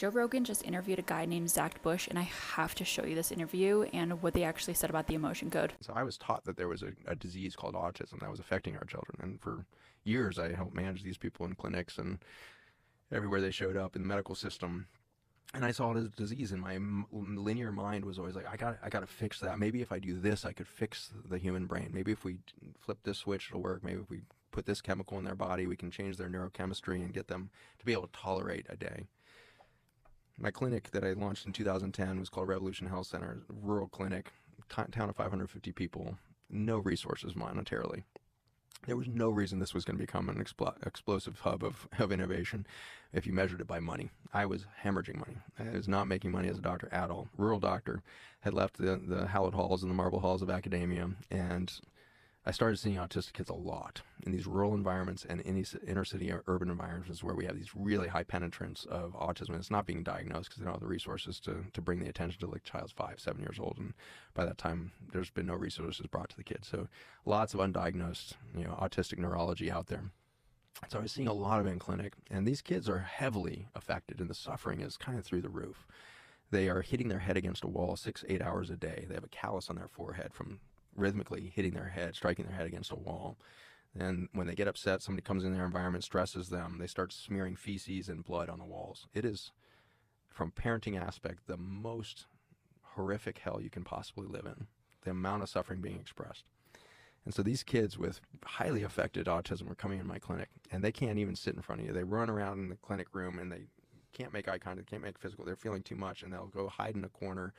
Joe Rogan just interviewed a guy named Zach Bush, and I have to show you this interview and what they actually said about the emotion code. So I was taught that there was a disease called autism that was affecting our children. And for years, I helped manage these people in clinics and everywhere they showed up in the medical system. And I saw this disease, and my linear mind was always like, I got to fix that. Maybe if I do this, I could fix the human brain. Maybe if we flip this switch, it'll work. Maybe if we put this chemical in their body, we can change their neurochemistry and get them to be able to tolerate a day. My clinic that I launched in 2010 was called Revolution Health Center, rural clinic, town of 550 people, no resources monetarily. There was no reason this was going to become an explosive hub of innovation if you measured it by money. I was hemorrhaging money. I was not making money as a doctor at all. Rural doctor, had left the hallowed halls and the marble halls of academia, and I started seeing autistic kids a lot in these rural environments and in these inner city or urban environments where we have these really high penetrance of autism. It's not being diagnosed because they don't have the resources to bring the attention to like child's 5, 7 years old. And by that time, there's been no resources brought to the kids. So lots of undiagnosed, autistic neurology out there. So I was seeing a lot of it in clinic, and these kids are heavily affected, and the suffering is kind of through the roof. They are hitting their head against a wall 6, 8 hours a day. They have a callus on their forehead from rhythmically hitting their head, striking their head against a wall. And when they get upset, somebody comes in their environment, stresses them, they start smearing feces and blood on the walls. It is, from parenting aspect, the most horrific hell you can possibly live in, the amount of suffering being expressed. And so these kids with highly affected autism are coming in my clinic, and they can't even sit in front of you. They run around in the clinic room, and they can't make eye contact, can't make physical. They're feeling too much, and they'll go hide in a corner,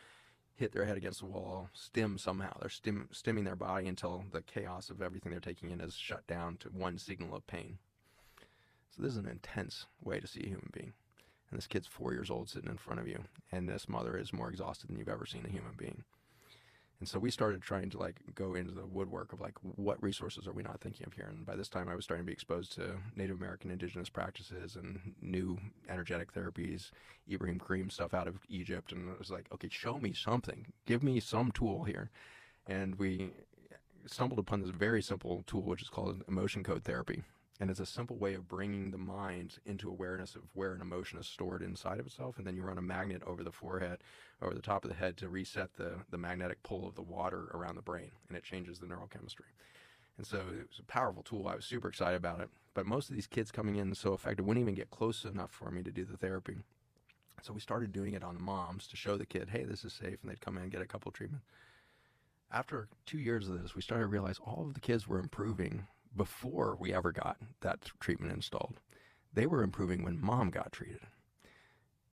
hit their head against the wall, stim somehow. They're stimming their body until the chaos of everything they're taking in is shut down to one signal of pain. So this is an intense way to see a human being. And this kid's 4 years old sitting in front of you, and this mother is more exhausted than you've ever seen a human being. And so we started trying to go into the woodwork of what resources are we not thinking of here? And by this time I was starting to be exposed to Native American indigenous practices and new energetic therapies, Ibrahim Karim stuff out of Egypt. And it was like, okay, show me something, give me some tool here. And we stumbled upon this very simple tool, which is called emotion code therapy. And it's a simple way of bringing the mind into awareness of where an emotion is stored inside of itself. And then you run a magnet over the forehead, over the top of the head to reset the magnetic pull of the water around the brain. And it changes the neurochemistry. And so it was a powerful tool. I was super excited about it. But most of these kids coming in so effective wouldn't even get close enough for me to do the therapy. So we started doing it on the moms to show the kid, hey, this is safe. And they'd come in and get a couple of treatments. After 2 years of this, we started to realize all of the kids were improving before we ever got that treatment installed. They were improving when mom got treated.